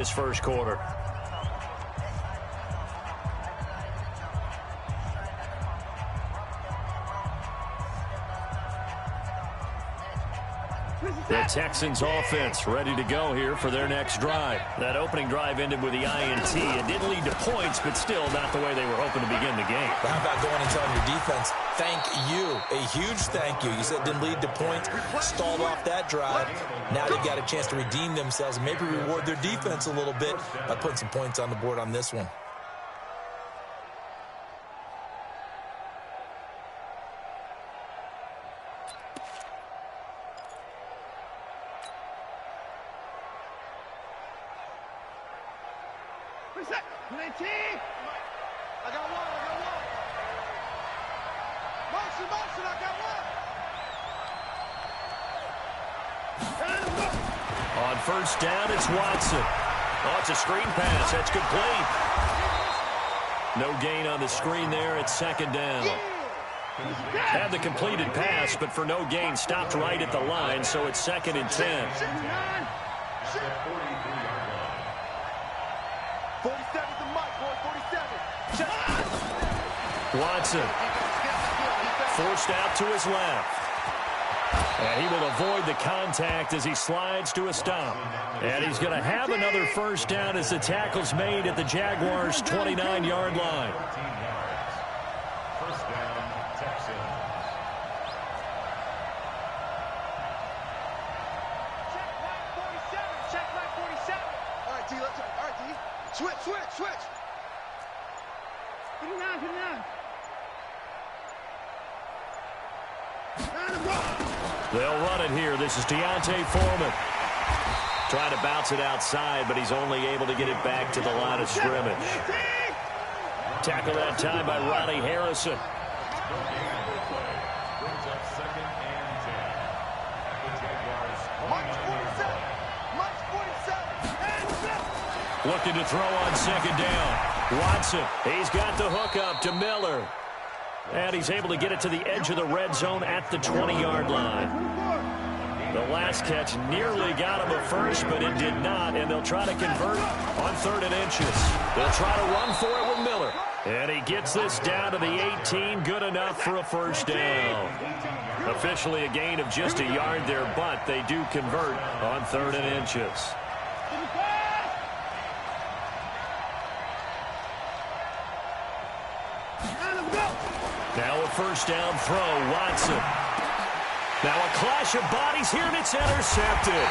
this first quarter. The Texans offense ready to go here for their next drive. That opening drive ended with the INT. It didn't lead to points, but still not the way they were hoping to begin the game. How about going and telling your defense, thank you, a huge thank you. You said it didn't lead to points, stalled off that drive. Now they've got a chance to redeem themselves and maybe reward their defense a little bit by putting some points on the board on this one. On first down, it's Watson. Oh, it's a screen pass. That's complete. No gain on the screen there. It's second down. Had the completed pass, but for no gain, stopped right at the line, so it's 2nd and 10. 47's the mic, boy, 47. Watson forced out to his left. And he will avoid the contact as he slides to a stop. And he's going to have another first down as the tackle's made at the Jaguars' 29-yard line. First down, Texans. Check right 47. All right, D, let's go. All right, D. Switch. Put it down. They'll run it here. This is D'Onta Foreman. Trying to bounce it outside, but he's only able to get it back to the line of scrimmage. Tackle that time by Ronnie Harrison. Brings up 2nd and 10. The Jaguars. March 47. Looking to throw on second down. Watson, he's got the hook up to Miller. And he's able to get it to the edge of the red zone at the 20-yard line. The last catch nearly got him a first, but it did not, and they'll try to convert on 3rd and inches. They'll try to run for it with Miller. And he gets this down to the 18, good enough for a first down. Officially a gain of just a yard there, but they do convert on 3rd and inches. Now a first down throw, Watson. Now a clash of bodies here, and it's intercepted.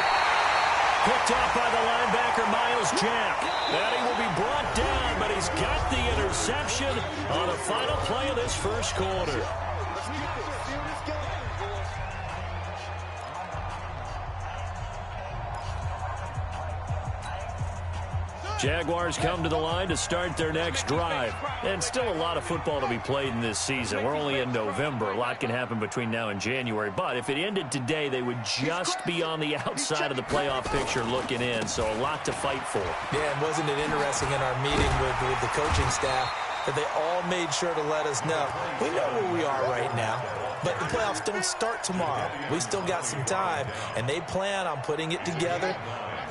Picked off by the linebacker, Myles Jack. And he will be brought down, but he's got the interception on the final play of this first quarter. Jaguars come to the line to start their next drive. And still a lot of football to be played in this season. We're only in November. A lot can happen between now and January. But if it ended today, they would just be on the outside of the playoff picture looking in. So a lot to fight for. Yeah, and wasn't it interesting in our meeting with the coaching staff that they all made sure to let us know, we know where we are right now, but the playoffs don't start tomorrow. We still got some time, and they plan on putting it together,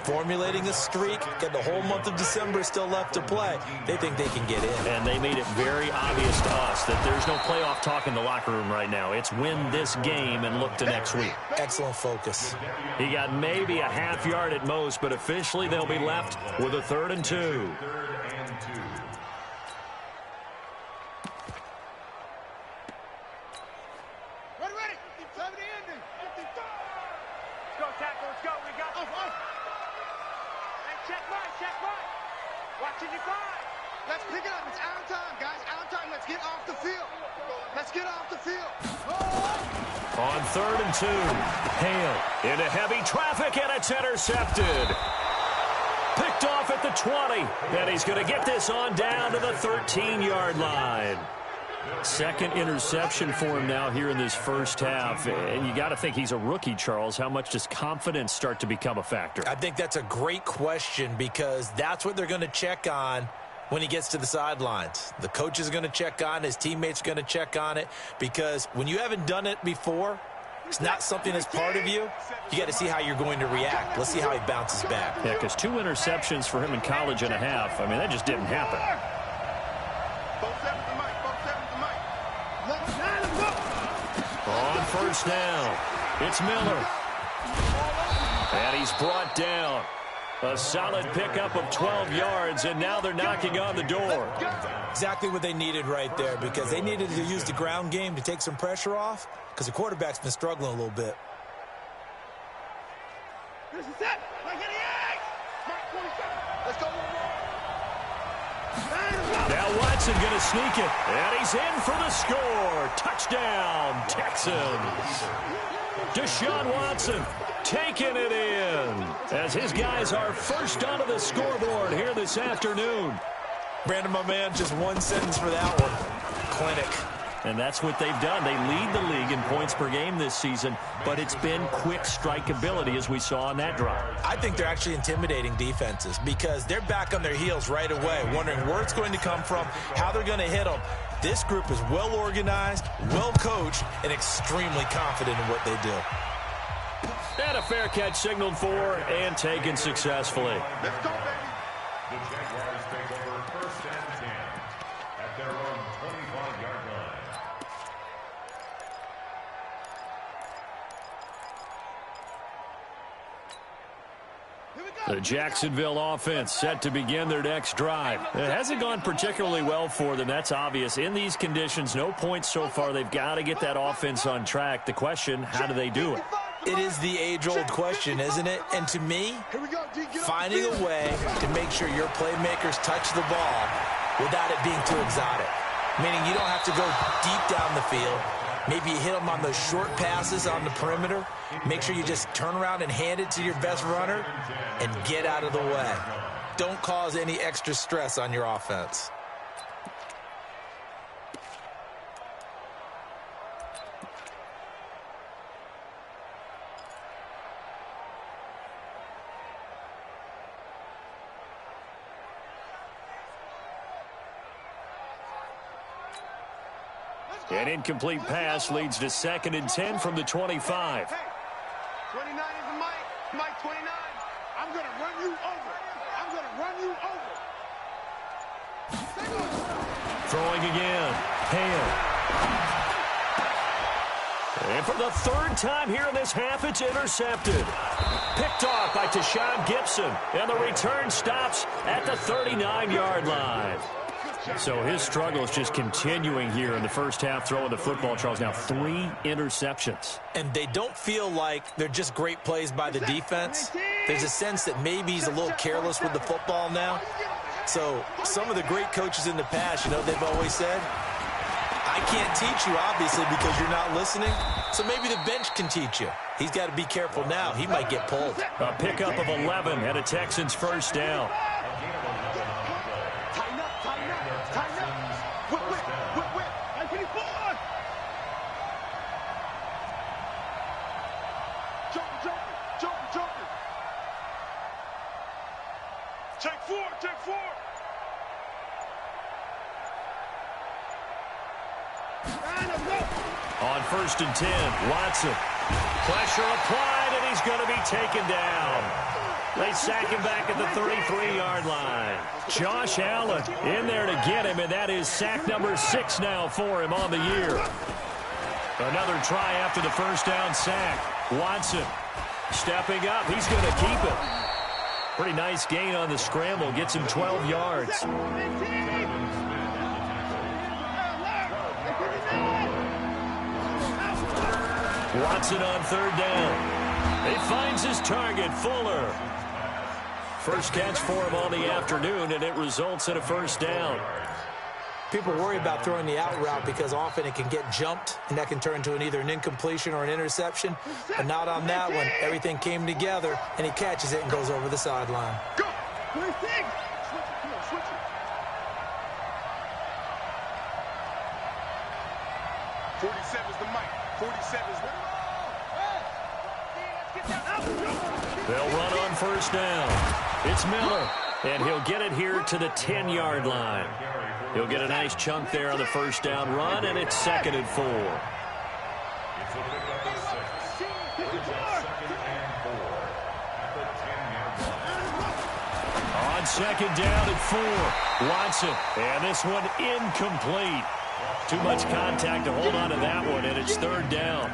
formulating a streak, got the whole month of December still left to play. They think they can get in. And they made it very obvious to us that there's no playoff talk in the locker room right now. It's win this game and look to next week. Excellent focus. He got maybe a half yard at most, but officially they'll be left with a 3rd and 2. 3rd and 2. Ready. 70 ending. 53. Let's go, tackle. Let's go. We got off. Check right. Watching your five. Let's pick it up. It's out of time, guys. Out of time. Let's get off the field. On 3rd and 2, Hale into heavy traffic, and it's intercepted. Picked off at the 20, and he's going to get this on down to the 13-yard line. Second interception for him now here in this first half. And you got to think he's a rookie, Charles. How much does confidence start to become a factor? I think that's a great question because that's what they're going to check on when he gets to the sidelines. The coach is going to check on it. His teammates are going to check on it because when you haven't done it before, it's not something that's part of you, you got to see how you're going to react. Let's see how he bounces back. Yeah, because 2 interceptions for him in college and a half. I mean, that just didn't happen. On first down, it's Miller. And he's brought down. A solid pickup of 12 yards, and now they're knocking on the door. Exactly what they needed right there, because they needed to use the ground game to take some pressure off, because the quarterback's been struggling a little bit. This is it. Like any eggs. Mark 27. Let's go one more. Now Watson going to sneak it, and he's in for the score. Touchdown, Texans. Deshaun Watson taking it in as his guys are first onto the scoreboard here this afternoon. Brandon, my man, just one sentence for that one. Clinic. And that's what they've done. They lead the league in points per game this season, but it's been quick strikeability as we saw on that drive. I think they're actually intimidating defenses because they're back on their heels right away, wondering where it's going to come from, how they're going to hit them. This group is well organized, well coached, and extremely confident in what they do. And a fair catch signaled for and taken successfully. Let's go, baby. The Jaguars take over first and 10 at their own 25-yard line. Here we go. The Jacksonville offense set to begin their next drive. It hasn't gone particularly well for them. That's obvious. In these conditions, no points so far. They've got to get that offense on track. The question, how do they do it? It is the age-old question, isn't it? And to me, finding a way to make sure your playmakers touch the ball without it being too exotic. Meaning you don't have to go deep down the field. Maybe you hit them on those short passes on the perimeter. Make sure you just turn around and hand it to your best runner and get out of the way. Don't cause any extra stress on your offense. An incomplete pass leads to 2nd and 10 from the 25. Hey, 29 is the Mike. Mike 29. I'm going to run you over. I'm going to run you over. Throwing again. Hale. And for the 3rd time here in this half, it's intercepted. Picked off by Tashawn Gibson. And the return stops at the 39-yard line. So his struggle is just continuing here in the first half, throwing the football, Charles. Now 3 interceptions. And they don't feel like they're just great plays by the defense. There's a sense that maybe he's a little careless with the football now. So some of the great coaches in the past, you know, they've always said, I can't teach you, obviously, because you're not listening. So maybe the bench can teach you. He's got to be careful now. He might get pulled. A pickup of 11 and a Texans first down. Take four. On 1st and 10, Watson. Pressure applied, and he's going to be taken down. They sack him back at the 33-yard line. Josh Allen in there to get him, and that is sack number 6 now for him on the year. Another try after the first down sack. Watson stepping up. He's going to keep it. Pretty nice gain on the scramble. Gets him 12 yards. Watson on 3rd down. He finds his target, Fuller. First catch for him on the afternoon, and it results in a first down. People worry about throwing the out route because often it can get jumped, and that can turn into either an incompletion or an interception. But not on that one. Everything came together, and he catches it and goes over the sideline. Go! 26! Switch it. 47's the mic. 47's the... They'll run on first down. It's Miller, and he'll get it here to the 10-yard line. He'll get a nice chunk there on the first down run, and it's 2nd and 4. On second down and 4, Watson. And this one incomplete. Too much contact to hold on to that one, and it's third down.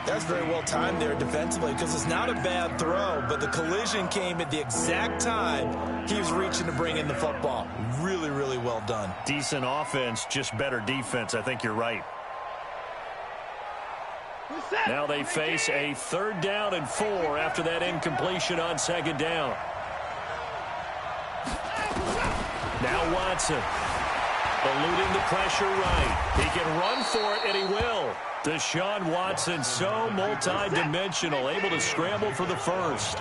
That's very well timed there defensively because it's not a bad throw, but the collision came at the exact time he was reaching to bring in the football. Really, really well done. Decent offense, just better defense. I think you're right. Now they face a third down and 4 after that incompletion on second down. Now Watson. Eluding the pressure right. He can run for it, and he will. Deshaun Watson, so multi-dimensional, able to scramble for the first.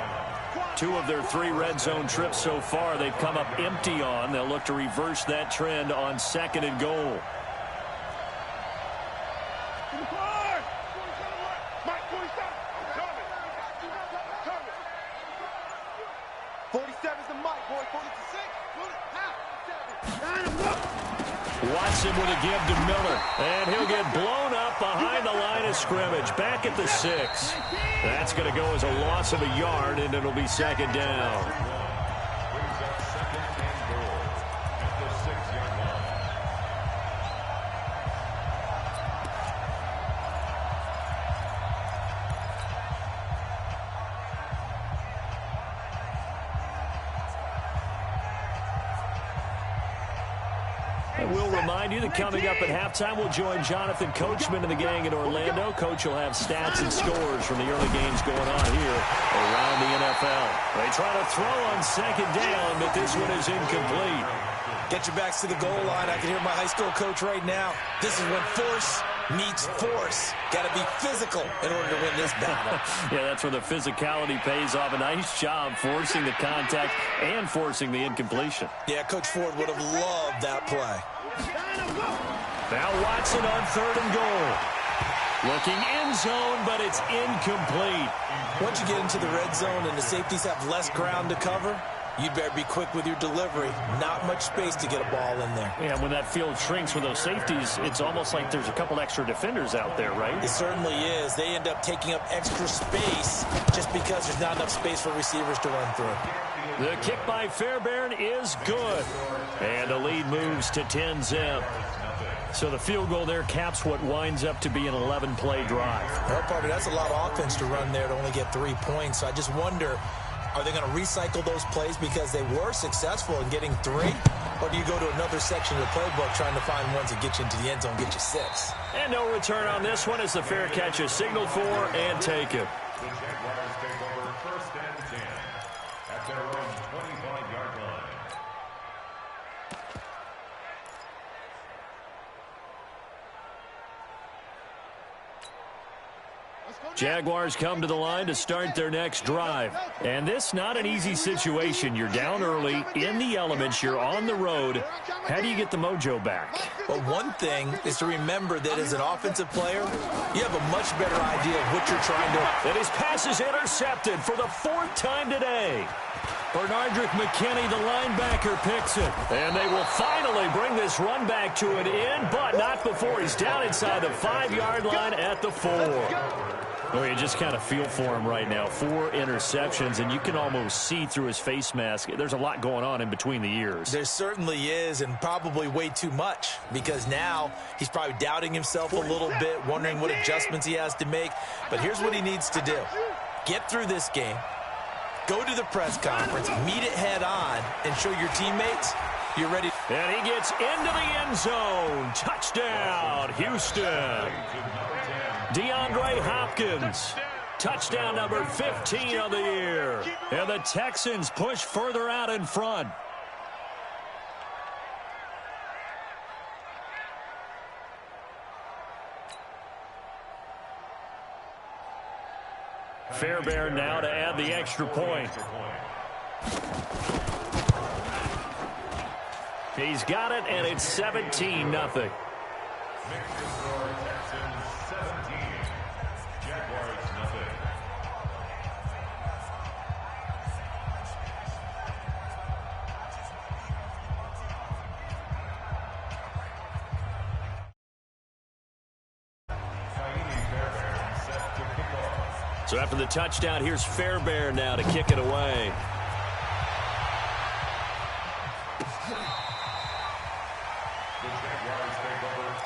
2 of their 3 red zone trips so far, they've come up empty on. They'll look to reverse that trend on second and goal. 47's the mic, boy. 46. Watson with a give to Miller. And he'll get blown up behind the line of scrimmage. Back at the 6. That's going to go as a loss of a yard, and it'll be second down. We'll remind you that coming up at halftime, we'll join Jonathan Coachman and the gang in Orlando. Coach will have stats and scores from the early games going on here around the NFL. They try to throw on second down, but this one is incomplete. Get your backs to the goal line. I can hear my high school coach right now. This is when force meets force. Got to be physical in order to win this battle. Yeah, that's where the physicality pays off. A nice job forcing the contact and forcing the incompletion. Yeah, Coach Ford would have loved that play. Now Watson on third and goal. Looking end zone, but it's incomplete. Once you get into the red zone and the safeties have less ground to cover, you'd better be quick with your delivery. Not much space to get a ball in there. Yeah, when that field shrinks with those safeties, it's almost like there's a couple extra defenders out there, right? It certainly is. They end up taking up extra space just because there's not enough space for receivers to run through. The kick by Fairbairn is good. And the lead moves to 10-zip. So the field goal there caps what winds up to be an 11-play drive. Well, Parker, that's a lot of offense to run there to only get 3 points. So I just wonder, are they going to recycle those plays because they were successful in getting 3? Or do you go to another section of the playbook trying to find ones that get you into the end zone, get you 6? And no return on this one as the fair catch is signaled for and taken. The Jaguars take over first and 10 at their own 25-yard line. Jaguars come to the line to start their next drive. And this not an easy situation. You're down early, in the elements, you're on the road. How do you get the mojo back? Well, one thing is to remember that as an offensive player, you have a much better idea of what you're trying to. And his pass is intercepted for the 4th time today. Bernardrick McKinney, the linebacker, picks it. And they will finally bring this run back to an end, but not before he's down inside the 5-yard line at the 4. Oh, you just kind of feel for him right now. 4 interceptions, and you can almost see through his face mask. There's a lot going on in between the ears. There certainly is, and probably way too much, because now he's probably doubting himself a little bit, wondering what adjustments he has to make. But here's what he needs to do. Get through this game, go to the press conference, meet it head on, and show your teammates you're ready. And he gets into the end zone. Touchdown, Houston. DeAndre Hopkins, touchdown number 15 of the year. And the Texans push further out in front. Fairbairn now to add the extra point. He's got it, and it's 17-0. So after the touchdown, here's Fairbairn now to kick it away.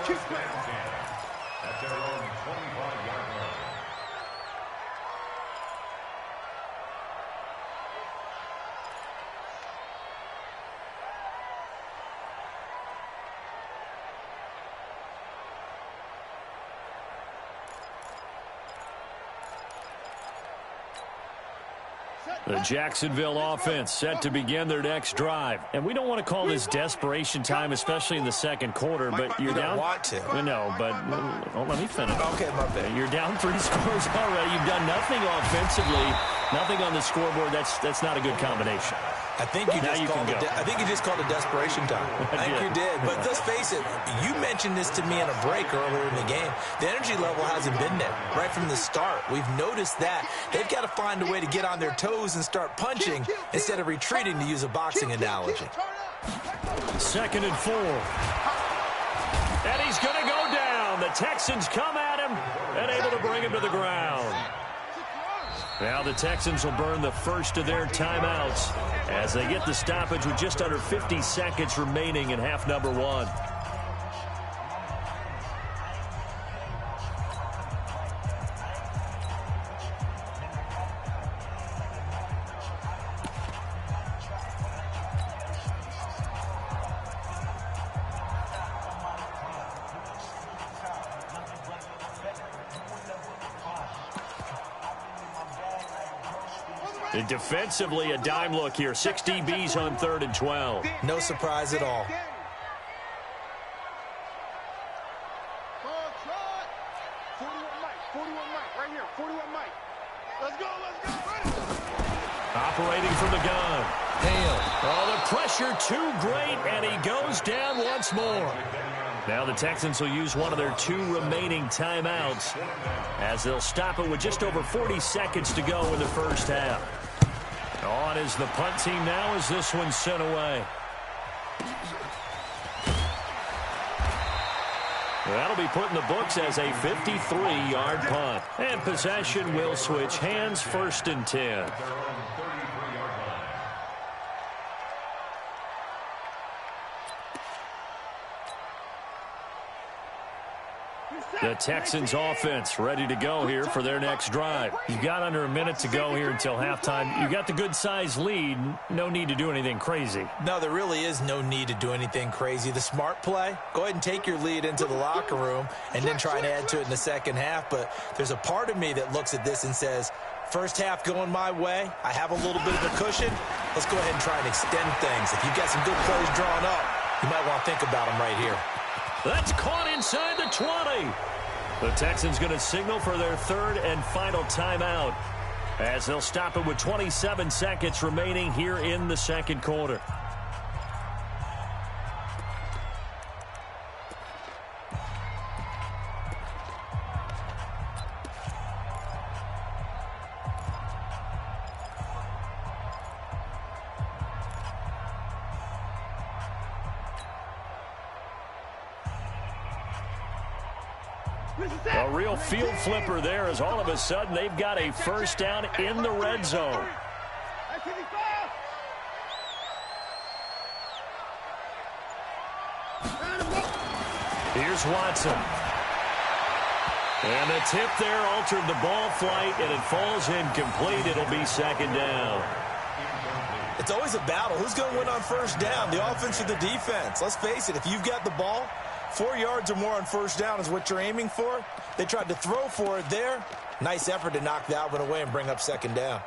First and 10 at their own 25-yard line. The Jacksonville offense set to begin their next drive. And we don't want to call this desperation time, especially in the second quarter, but you're down. You don't want to. No, but let me finish. Okay, my bad. You're down 3 scores already. You've done nothing offensively, nothing on the scoreboard. That's not a good combination. I think you just called it desperation time. I think you did. But let's face it, you mentioned this to me in a break earlier in the game. The energy level hasn't been there right from the start. We've noticed that. They've got to find a way to get on their toes and start punching instead of retreating, to use a boxing analogy. 2nd and 4. And he's going to go down. The Texans come at him and able to bring him to the ground. Now the Texans will burn the first of their timeouts as they get the stoppage with just under 50 seconds remaining in half number 1. And defensively, a dime look here. 6 DBs on 3rd and 12. No surprise at all. Operating from the gun. Hale. Oh, the pressure too great, and he goes down once more. Now the Texans will use one of their 2 remaining timeouts as they'll stop it with just over 40 seconds to go in the first half. On is the punt team now as this one's sent away. That'll be put in the books as a 53-yard punt. And possession will switch hands, 1st and 10. The Texans offense ready to go here for their next drive. You've got under a minute to go here until halftime. You've got the good-sized lead. No need to do anything crazy. No, there really is no need to do anything crazy. The smart play, go ahead and take your lead into the locker room and then try and add to it in the second half. But there's a part of me that looks at this and says, first half going my way, I have a little bit of a cushion. Let's go ahead and try and extend things. If you've got some good plays drawn up, you might want to think about them right here. That's caught inside the 20. The Texans going to signal for their 3rd and final timeout as they'll stop it with 27 seconds remaining here in the second quarter. A real field flipper there as all of a sudden they've got a first down in the red zone. Here's Watson. And the tip there altered the ball flight, and it falls incomplete. It'll be 2nd down. It's always a battle. Who's going to win on first down, the offense or the defense? Let's face it, if you've got the ball, 4 yards or more on first down is what you're aiming for. They tried to throw for it there. Nice effort to knock that one away and bring up 2nd down.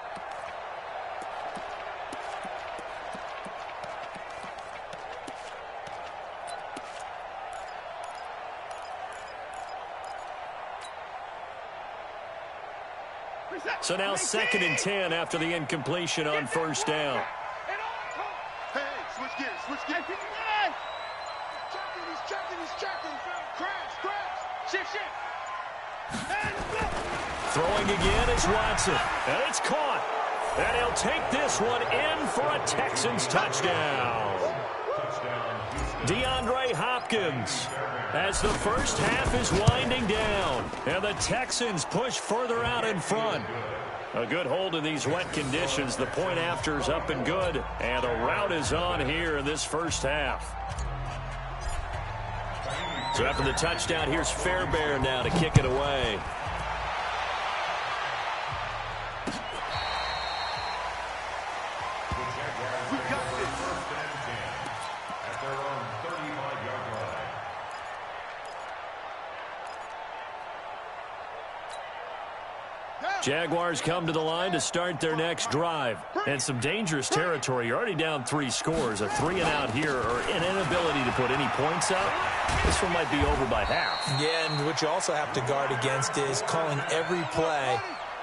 So now 2nd and 10 after the incompletion on first down. Hey, switch gears, switch gears. Throwing again is Watson. And it's caught. And he'll take this one in for a Texans touchdown. DeAndre Hopkins as the first half is winding down. And the Texans push further out in front. A good hold in these wet conditions. The point after is up and good. And the route is on here in this first half. So after the touchdown, here's Fairbairn now to kick it away. Jaguars come to the line to start their next drive. And some dangerous territory. You're already down 3 scores. A 3-and-out here or an inability to put any points up. This one might be over by half. Yeah, and what you also have to guard against is calling every play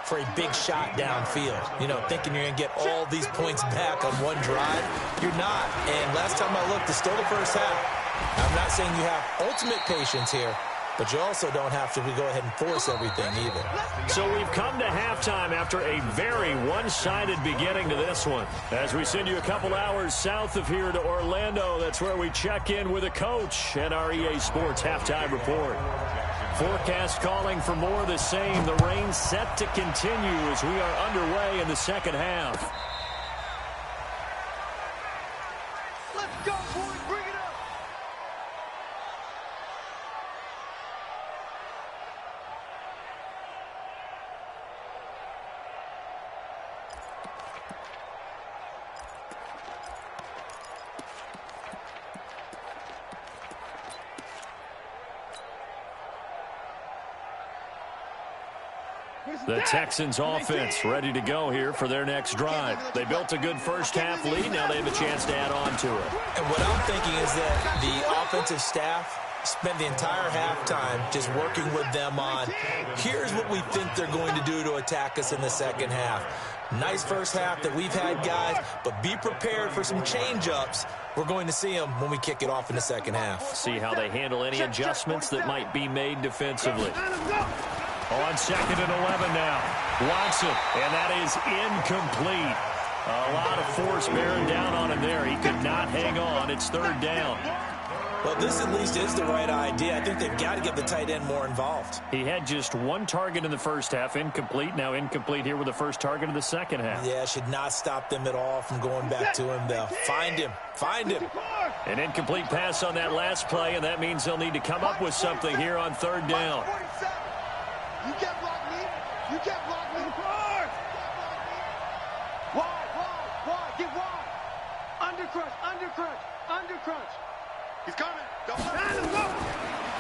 for a big shot downfield. You know, thinking you're going to get all these points back on one drive. You're not. And last time I looked, it's still the first half. I'm not saying you have ultimate patience here, but you also don't have to go ahead and force everything either. So we've come to halftime after a very one-sided beginning to this one. As we send you a couple hours south of here to Orlando, that's where we check in with a coach and our EA Sports Halftime Report. Forecast calling for more of the same. The rain set to continue as we are underway in the second half. Let's go, boys. Bring it up. The Texans offense ready to go here for their next drive. They built a good first-half lead. Now they have a chance to add on to it. And what I'm thinking is that the offensive staff spent the entire halftime just working with them on, here's what we think they're going to do to attack us in the second half. Nice first half that we've had, guys, but be prepared for some change-ups. We're going to see them when we kick it off in the second half. See how they handle any adjustments that might be made defensively. On 2nd and 11 now. Watson, and that is incomplete. A lot of force bearing down on him there. He could not hang on. It's 3rd down. Well, this at least is the right idea. I think they've got to get the tight end more involved. He had just 1 target in the first half, incomplete. Now incomplete here with the first target of the second half. Yeah, should not stop them at all from going back to him, though. Find him. Find him. An incomplete pass on that last play, and that means they'll need to come up with something here on 3rd down. You can't block me. You can't block me. Wide. Get wide. Under crunch. He's coming.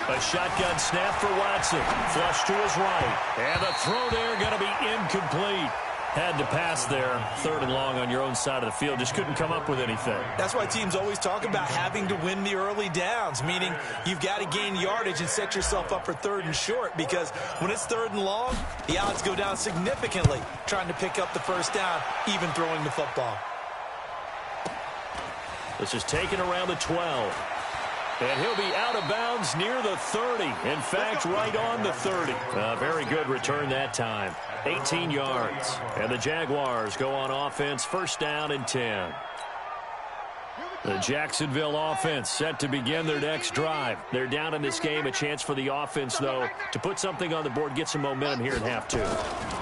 A shotgun snap for Watson. Flush to his right. And the throw there going to be incomplete. Had to pass there. 3rd and long on your own side of the field. Just couldn't come up with anything. That's why teams always talk about having to win the early downs, meaning you've got to gain yardage and set yourself up for 3rd and short, because when it's 3rd and long, the odds go down significantly trying to pick up the first down, even throwing the football. This is taken around the 12. And he'll be out of bounds near the 30. In fact, right on the 30. A very good return that time. 18 yards. And the Jaguars go on offense, 1st down and 10. The Jacksonville offense set to begin their next drive. They're down in this game. A chance for the offense, though, to put something on the board, get some momentum here in half 2.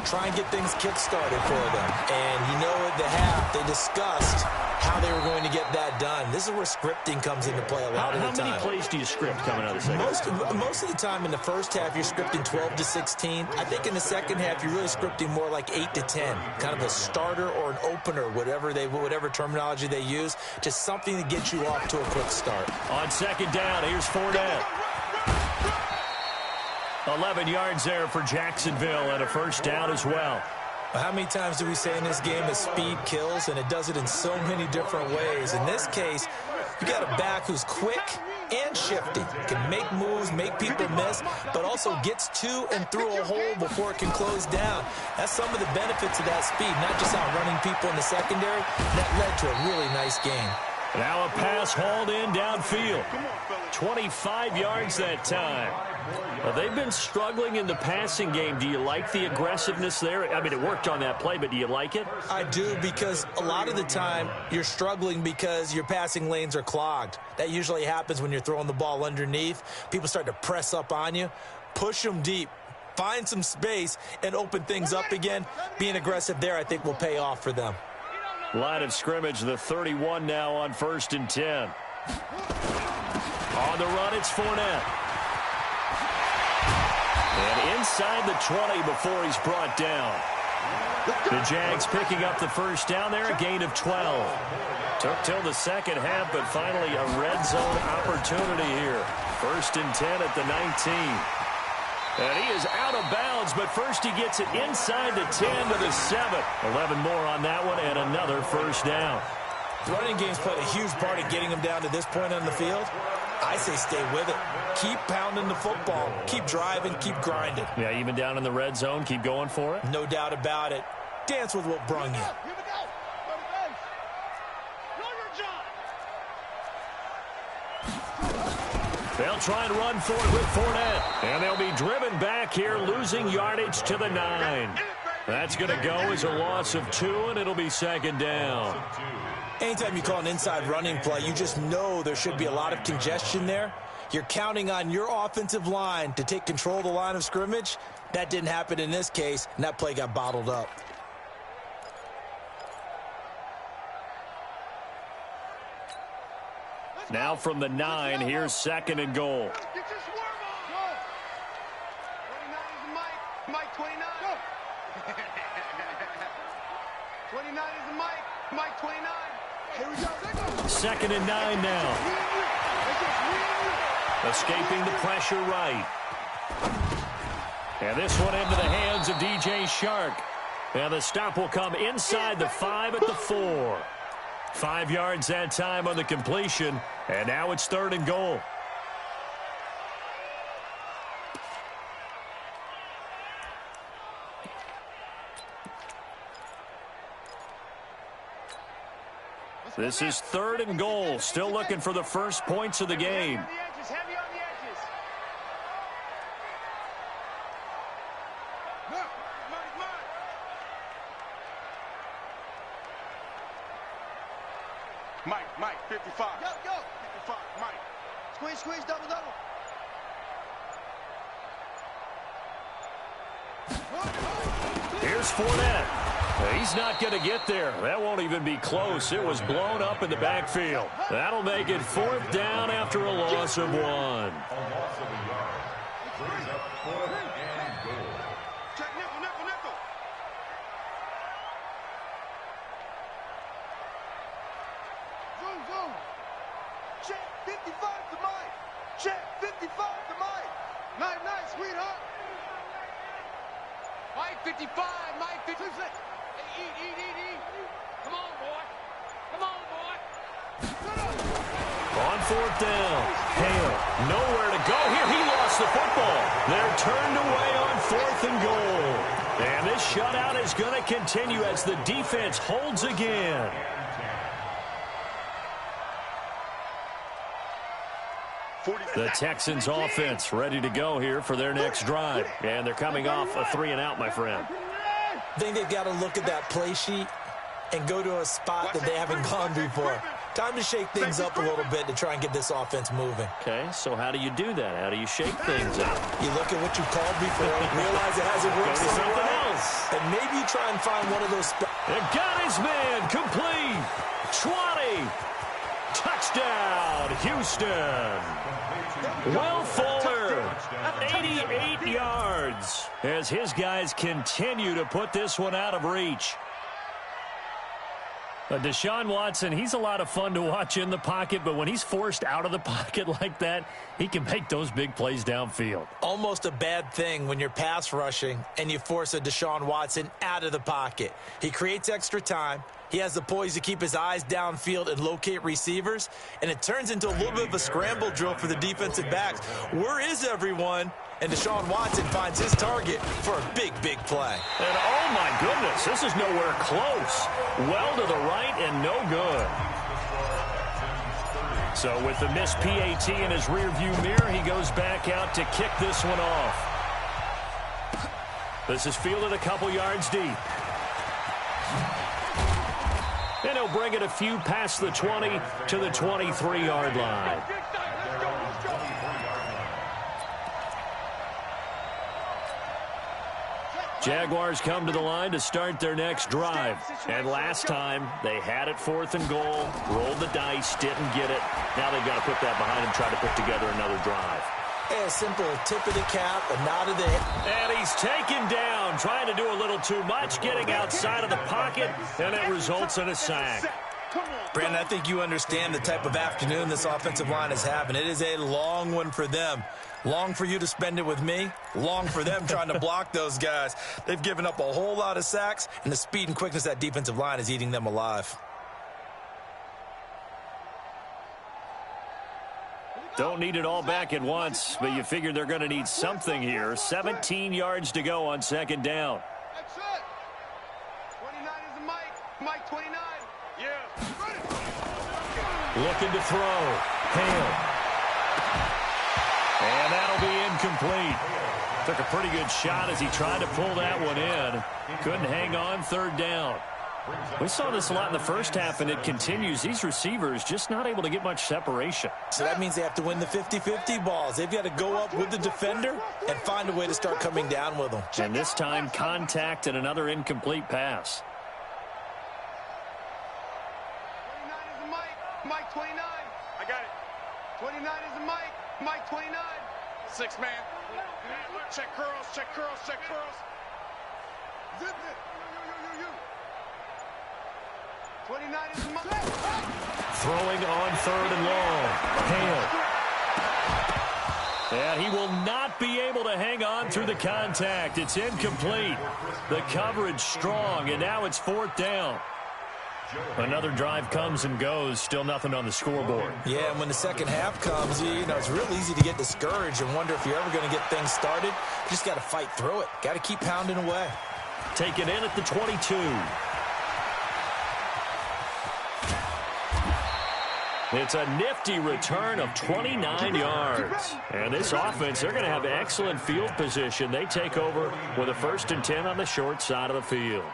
Try and get things kick-started for them. And you know at the half, they discussed how they were going to get that done. This is where scripting comes into play a lot of the time. How many plays do you script coming out of the second half? Most of the time in the first half, you're scripting 12 to 16. I think in the second half, you're really scripting more like 8 to 10. Kind of a starter or an opener, whatever terminology they use. Just something to get you off to a quick start. On 2nd down, here's Fournette. 11 yards there for Jacksonville and a 1st down as well. How many times do we say in this game that speed kills, and it does it in so many different ways? In this case, you got a back who's quick and shifty, can make moves, make people miss, but also gets to and through a hole before it can close down. That's some of the benefits of that speed, not just outrunning people in the secondary. That led to a really nice game. Now a pass hauled in downfield. 25 yards that time. They've been struggling in the passing game. Do you like the aggressiveness there? I mean, it worked on that play, but do you like it? I do, because a lot of the time you're struggling because your passing lanes are clogged. That usually happens when you're throwing the ball underneath. People start to press up on you. Push them deep. Find some space and open things up again. Being aggressive there, I think, will pay off for them. Line of scrimmage, the 31 now on 1st and 10. On the run, it's Fournette. And inside the 20 before he's brought down. The Jags picking up the first down there, a gain of 12. Took till the second half, but finally a red zone opportunity here. 1st and 10 at the 19. And he is out of bounds, but first he gets it inside the 10 to the 7. 11 more on that one and another first down. Running game's played a huge part in getting him down to this point on the field. I say stay with it. Keep pounding the football. Keep driving. Keep grinding. Yeah, even down in the red zone, keep going for it. No doubt about it. Dance with what brung you. Here we go. Go to base. Know your job. They'll try and run for it with Fournette. And they'll be driven back here, losing yardage to the 9. That's going to go as a loss of 2, and it'll be 2nd down. Anytime you call an inside running play, you just know there should be a lot of congestion there. You're counting on your offensive line to take control of the line of scrimmage. That didn't happen in this case, and that play got bottled up. Now from the 9, here's 2nd and goal. Get your swerve on. 29 is Mike. Mike 29. 29 is Mike. Mike 29. Here we go. 2nd and 9 now. Escaping the pressure right. And this one into the hands of DJ Shark. And the stop will come inside the 5 at the 4. 5 yards that time on the completion. And now it's 3rd and goal. This is 3rd and goal. Still looking for the first points of the game. Heavy on the edges. Mike, 55. Go. 55, Mike. Squeeze, double. Here's Fournette. He's not going to get there. That won't even be close. It was blown up in the backfield. That'll make it 4th down after a loss of 1. A loss of a yard. Brings up 4th and goal. Check nickel. Zoom. Check 55 to Mike. Check 55 to Mike. Night, sweetheart. Mike 55, Mike 56. Eat. Come on, boy. On 4th down. Hale, nowhere to go here. He lost the football. They're turned away on 4th and goal. And this shutout is going to continue as the defense holds again. The Texans offense ready to go here for their next drive. And they're coming off a 3 and out, my friend. I think they've got to look at that play sheet and go to a spot that they haven't gone before. Time to shake things up a little bit to try and get this offense moving. Okay, so how do you do that? How do you shake things up? You look at what you called before, realize it hasn't worked Go to something else. and maybe you try and find one of those spots. It got his man complete. 20. Touchdown, Houston. Will Fuller, 88 yards, as his guys continue to put this one out of reach. Deshaun Watson, he's a lot of fun to watch in the pocket, but when he's forced out of the pocket like that, he can make those big plays downfield. Almost a bad thing when you're pass rushing and you force a Deshaun Watson out of the pocket. He creates extra time. He has the poise to keep his eyes downfield and locate receivers, and it turns into a little bit of a scramble drill for the defensive backs. Where is everyone? And Deshaun Watson finds his target for a big play. And oh my goodness, this is nowhere close. Well to the right and no good. So with the missed PAT in his rearview mirror, he goes back out to kick this one off. This is fielded a couple yards deep. And he'll bring it a few past the 20 to the 23-yard line. Jaguars come to the line to start their next drive. And last time, they had it 4th and goal, rolled the dice, didn't get it. Now they've got to put that behind them, try to put together another drive. A simple tip of the cap, a nod of the head. And he's taken down, trying to do a little too much, getting outside of the pocket, and it results in a sack. Brandon, I think you understand the type of afternoon this offensive line is having. It is a long one for them. Long for you to spend it with me. Long for them trying to block those guys. They've given up a whole lot of sacks, and the speed and quickness of that defensive line is eating them alive. Don't need it all back at once, but you figure they're going to need something here. 17 yards to go on second down. That's it. 29 is the Mike 29. Yeah. Looking to throw. Hale. And that'll be incomplete. Took a pretty good shot as he tried to pull that one in. Couldn't hang on, third down. We saw this a lot in the first half, and it continues. These receivers just not able to get much separation. So that means they have to win the 50-50 balls. They've got to go up with the defender and find a way to start coming down with them. And this time, contact and another incomplete pass. 29 is the Mike 29. I got it. 29 is the Mike 29. 6 man. Check curls, check curls, check curls. Zip it. 29 is the Mike. Throwing on third and long. Hale. And he will not be able to hang on through the contact. It's incomplete. The coverage strong, and now it's fourth down. Another drive comes and goes. Still nothing on the scoreboard. Yeah, and when the second half comes, you know, it's real easy to get discouraged and wonder if you're ever going to get things started. You just got to fight through it. Got to keep pounding away. Taken in at the 22. It's a nifty return of 29 yards. And this offense, they're going to have excellent field position. They take over with a 1st and 10 on the short side of the field.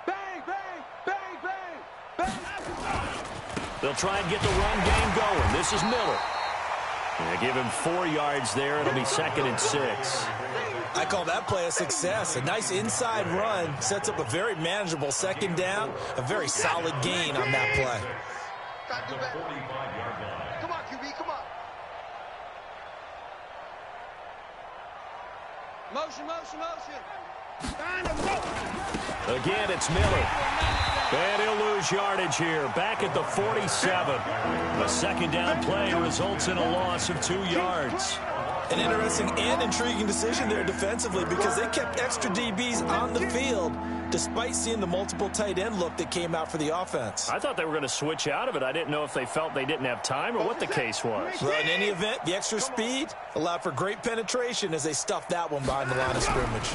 Bang, bang, bang, bang, bang. They'll try and get the run game going. This is Miller. And they give him 4 yards there. It'll be 2nd and 6. I call that play a success. A nice inside run sets up a very manageable second down. A very solid gain on that play. Come on, QB, come on. Motion, motion, motion. Again, it's Miller. And he'll lose yardage here. Back at the 47. A second down play results in a loss of 2 yards. An interesting and intriguing decision there defensively because they kept extra DBs on the field despite seeing the multiple tight end look that came out for the offense. I thought they were going to switch out of it. I didn't know if they felt they didn't have time or what the case was. Well, in any event, the extra speed allowed for great penetration as they stuffed that one behind the line of scrimmage.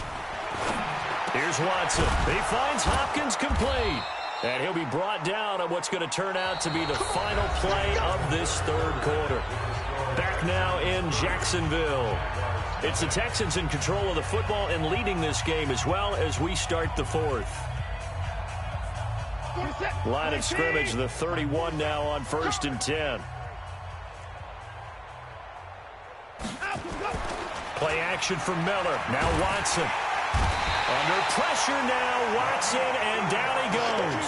Here's Watson. He finds Hopkins complete. And he'll be brought down on what's going to turn out to be the final play of this third quarter. Back now in Jacksonville. It's the Texans in control of the football and leading this game as well as we start the fourth. Line of scrimmage, the 31 now on 1st and 10. Play action for Miller. Now Watson. Under pressure now, Watson, and down he goes.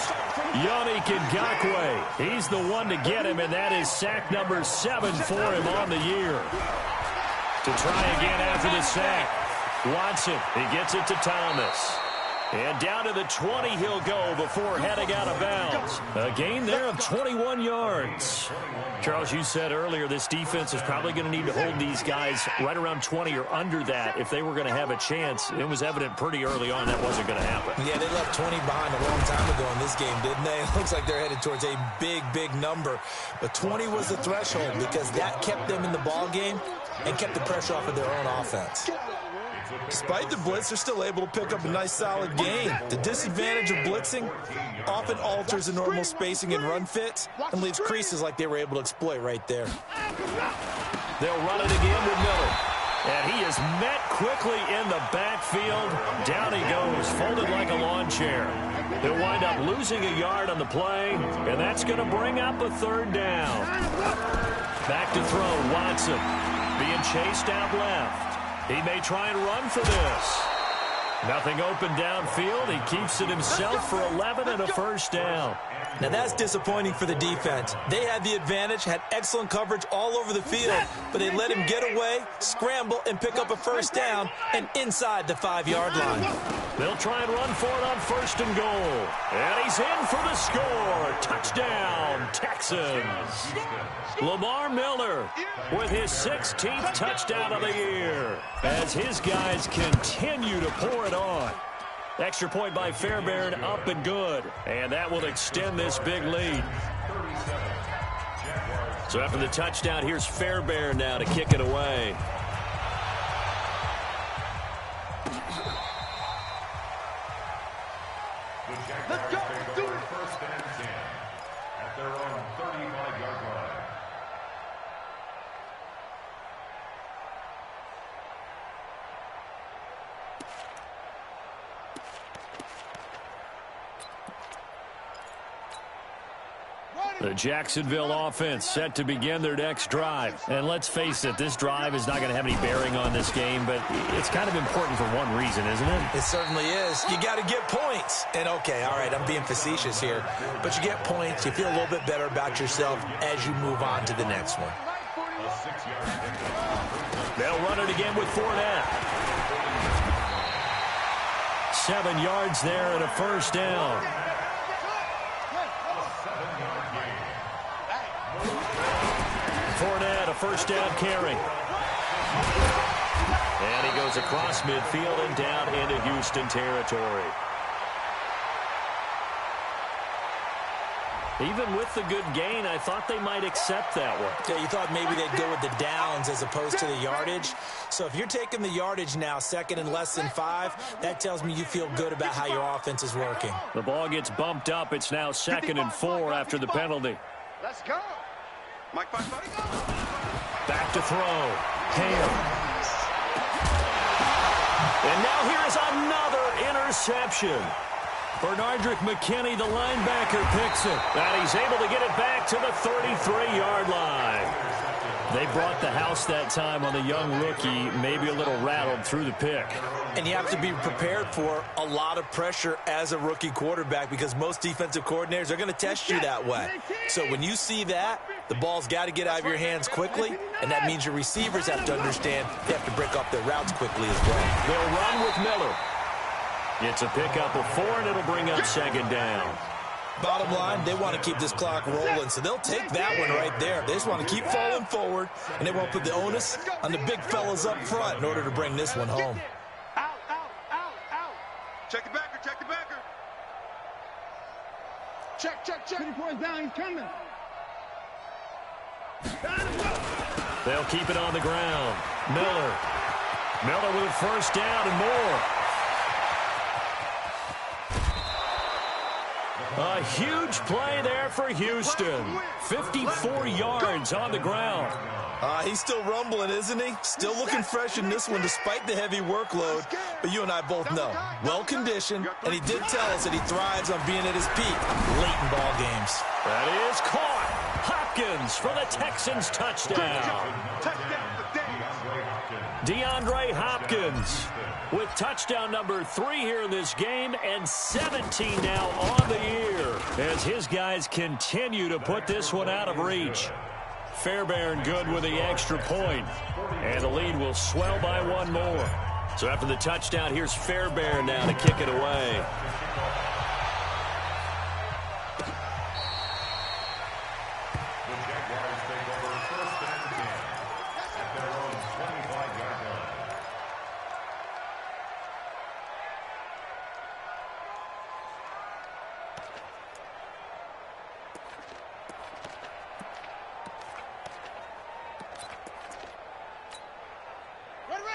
Yannick Ngakoue. He's the one to get him, and that is sack number 7 for him on the year. To try again after the sack. Watson, he gets it to Thomas. And down to the 20 he'll go before heading out of bounds. A gain there of 21 yards. Charles, you said earlier this defense is probably going to need to hold these guys right around 20 or under that if they were going to have a chance. It was evident pretty early on that wasn't going to happen. Yeah, they left 20 behind a long time ago in this game, didn't they? It looks like they're headed towards a big, big number. But 20 was the threshold because that kept them in the ball game and kept the pressure off of their own offense. Despite the blitz, they're still able to pick up a nice solid gain. The disadvantage of blitzing often alters the normal spacing and run fits and leaves creases like they were able to exploit right there. They'll run it again with Miller. And he is met quickly in the backfield. Down he goes, folded like a lawn chair. They'll wind up losing a yard on the play, and that's going to bring up a third down. Back to throw, Watson being chased out left. He may try and run for this. Nothing open downfield. He keeps it himself for 11 and a first down. Now that's disappointing for the defense. They had the advantage, had excellent coverage all over the field, but they let him get away, scramble, and pick up a first down and inside the 5-yard line. They'll try and run for it on first and goal. And he's in for the score. Touchdown, Texans. Lamar Miller with his 16th touchdown of the year as his guys continue to pour it on. Extra point by Fairbairn, up and good. And that will extend this big lead. So after the touchdown, here's Fairbairn now to kick it away. Let's go. Let's do it. First and 10 at their own 35-yard line. The Jacksonville offense set to begin their next drive. And let's face it, this drive is not going to have any bearing on this game, but it's kind of important for one reason, isn't it? It certainly is. You got to get points. And, okay, all right, I'm being facetious here. But you get points. You feel a little bit better about yourself as you move on to the next one. They'll run it again with Fournette. 7 yards there and a first down. Fournette, a first down carry. And he goes across midfield and down into Houston territory. Even with the good gain, I thought they might accept that one. Yeah, you thought maybe they'd go with the downs as opposed to the yardage. So if you're taking the yardage now, second and less than 5, that tells me you feel good about how your offense is working. The ball gets bumped up. It's now 2nd and 4 after the penalty. Let's go. Mike, Back to throw. Hale. And now here's another interception. Bernardrick McKinney, the linebacker, picks it. And he's able to get it back to the 33-yard line. They brought the house that time on the young rookie, maybe a little rattled through the pick. And you have to be prepared for a lot of pressure as a rookie quarterback because most defensive coordinators are going to test you that way. So when you see that, the ball's got to get out of your hands quickly, and that means your receivers have to understand they have to break up their routes quickly as well. They'll run with Miller. It's a pickup of 4, and it'll bring up 2nd down. Bottom line, they want to keep this clock rolling, so they'll take that one right there. They just want to keep falling forward, and they won't put the onus on the big fellas up front in order to bring this one home. Out. Check the backer. Check. 3 points down, he's coming. They'll keep it on the ground. Miller with a first down and more. A huge play there for Houston. 54 yards on the ground. He's still rumbling, isn't he? Still looking fresh in this one despite the heavy workload. But you and I both know, well-conditioned, and he did tell us that he thrives on being at his peak late in ball games. That is caught. Hopkins for the Texans touchdown. DeAndre Hopkins with touchdown number 3 here in this game and 17 now on the year as his guys continue to put this one out of reach. Fairbairn good with the extra point, and the lead will swell by 1 more. So after the touchdown, here's Fairbairn now to kick it away.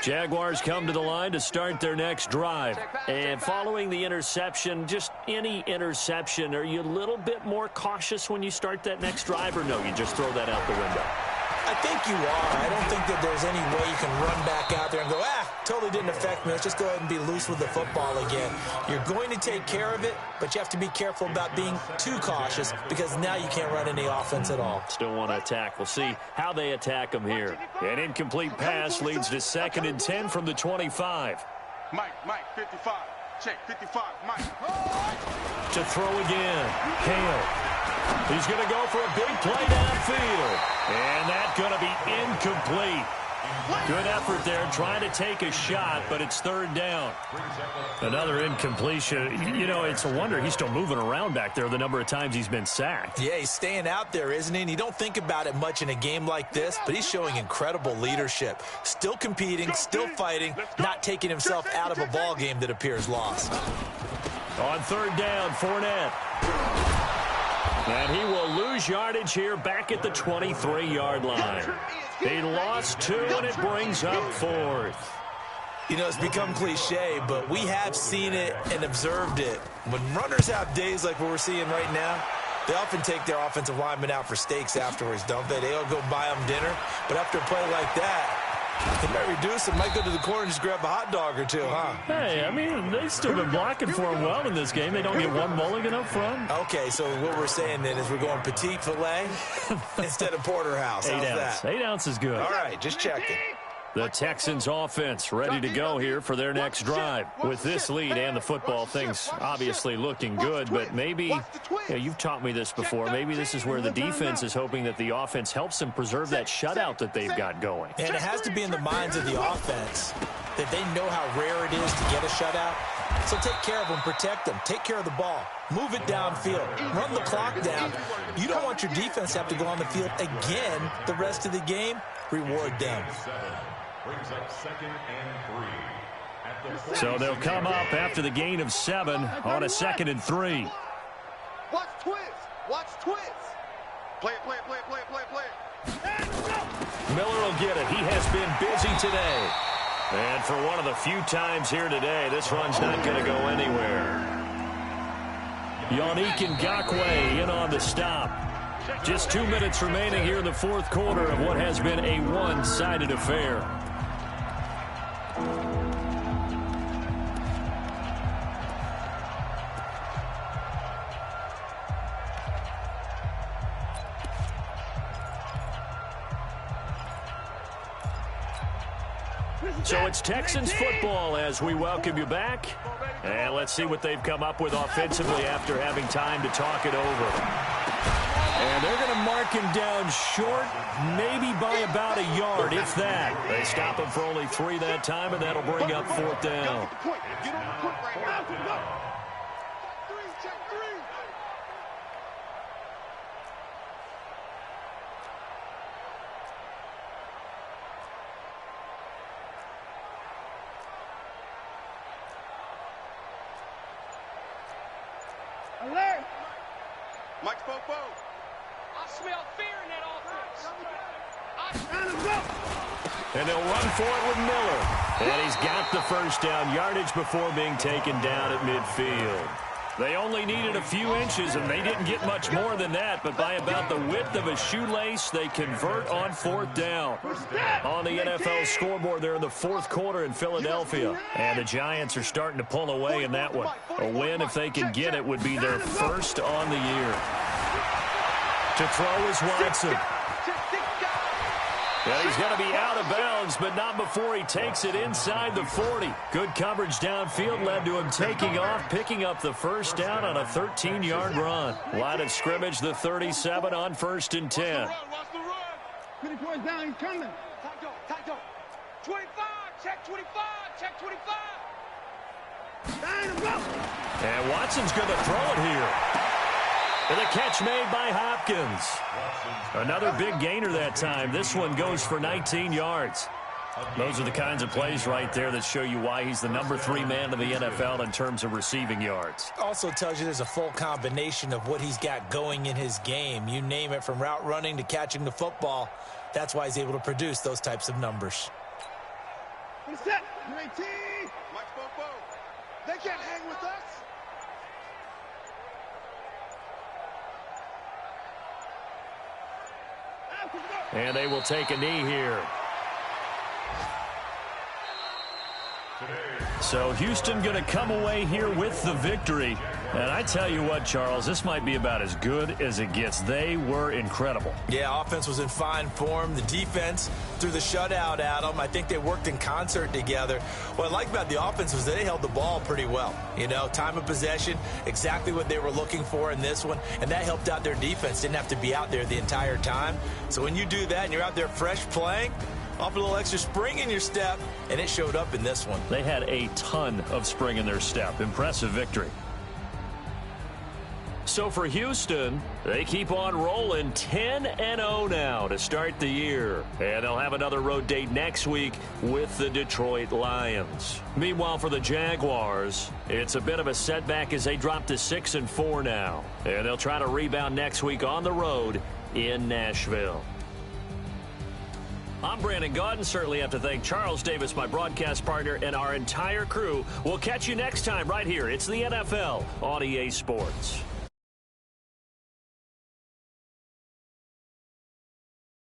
Jaguars come to the line to start their next drive. And following the interception, just any interception, are you a little bit more cautious when you start that next drive, or no, you just throw that out the window? I think you are. I don't think that there's any way you can run back out there and go, totally didn't affect me. Let's just go ahead and be loose with the football again. You're going to take care of it, but you have to be careful about being too cautious because now you can't run any offense at all. Still want to attack. We'll see how they attack them here. An incomplete pass leads to 2nd and 10 from the 25. Mike, 55. Check, 55, Mike. To throw again. Hale. He's going to go for a big play downfield. And that's going to be incomplete. Good effort there trying to take a shot, but it's third down. Another incompletion. You know, it's a wonder he's still moving around back there the number of times he's been sacked. Yeah, he's staying out there, isn't he? And you don't think about it much in a game like this, but he's showing incredible leadership. Still competing, still fighting, not taking himself out of a ball game that appears lost. On third down, Fournette. And he will lose yardage here back at the 23-yard line. He lost 2, and it brings up 4th. You know, it's become cliche, but we have seen it and observed it. When runners have days like what we're seeing right now, they often take their offensive linemen out for steaks afterwards, don't they? They'll go buy them dinner. But after a play like that, they might reduce it, might go to the corner and just grab a hot dog or two, huh? Hey, I mean, they've still been blocking for him well in this game. They don't get one mulligan up front. Okay, so what we're saying then is we're going petite filet instead of porterhouse. How's that? 8 ounce is good. All right, just checking. The Texans offense ready to go here for their next drive. With this lead and the football, things obviously looking good, but maybe, you've taught me this before, maybe this is where the defense is hoping that the offense helps them preserve that shutout that they've got going. And it has to be in the minds of the offense that they know how rare it is to get a shutout. So take care of them, protect them, take care of the ball, move it downfield, run the clock down. You don't want your defense to have to go on the field again the rest of the game. Reward them. Brings up 2nd and 3. So they'll come up after the gain of 7 on a 2nd and 3. Watch twist. Play it. Miller will get it. He has been busy today. And for one of the few times here today, this run's not going to go anywhere. Yannick Ngakoue in on the stop. Just 2 minutes remaining here in the fourth quarter of what has been a one-sided affair. So it's Texans football as we welcome you back. And let's see what they've come up with offensively after having time to talk it over. And they're going to mark him down short, maybe by about a yard, if that. They stop him for only 3 that time, and that'll bring up 4th down. Alert! Mike Popo. I smell fear in that offense. And they'll run for it with Miller. And he's got the first down yardage before being taken down at midfield. They only needed a few inches, and they didn't get much more than that. But by about the width of a shoelace, they convert on 4th down. On the NFL scoreboard there in the fourth quarter in Philadelphia. And the Giants are starting to pull away in that one. A win, if they can get it, would be their first on the year. To throw is Watson. And he's going to be out of bounds, but not before he takes it inside the 40. Good coverage downfield led to him taking off, picking up the first down on a 13-yard run. Line of scrimmage, the 37 on 1st and 10. 20 points down, he's coming. Tight dog. 25, check 25. And Watson's going to throw it here. And a catch made by Hopkins. Another big gainer that time. This one goes for 19 yards. Those are the kinds of plays right there that show you why he's the number 3 man in the NFL in terms of receiving yards. Also tells you there's a full combination of what he's got going in his game. You name it, from route running to catching the football. That's why he's able to produce those types of numbers. Set. Mike Popo. They can't hang with us. And they will take a knee here. So Houston going to come away here with the victory. And I tell you what, Charles, this might be about as good as it gets. They were incredible. Yeah, offense was in fine form. The defense threw the shutout at them. I think they worked in concert together. What I like about the offense was they held the ball pretty well. You know, time of possession, exactly what they were looking for in this one, and that helped out their defense. Didn't have to be out there the entire time. So when you do that and you're out there fresh playing, off a little extra spring in your step, and it showed up in this one. They had a ton of spring in their step. Impressive victory. So for Houston, they keep on rolling 10-0 now to start the year. And they'll have another road date next week with the Detroit Lions. Meanwhile, for the Jaguars, it's a bit of a setback as they drop to 6-4 now. And they'll try to rebound next week on the road in Nashville. I'm Brandon Gaudin. Certainly have to thank Charles Davis, my broadcast partner, and our entire crew. We'll catch you next time right here. It's the NFL on EA Sports.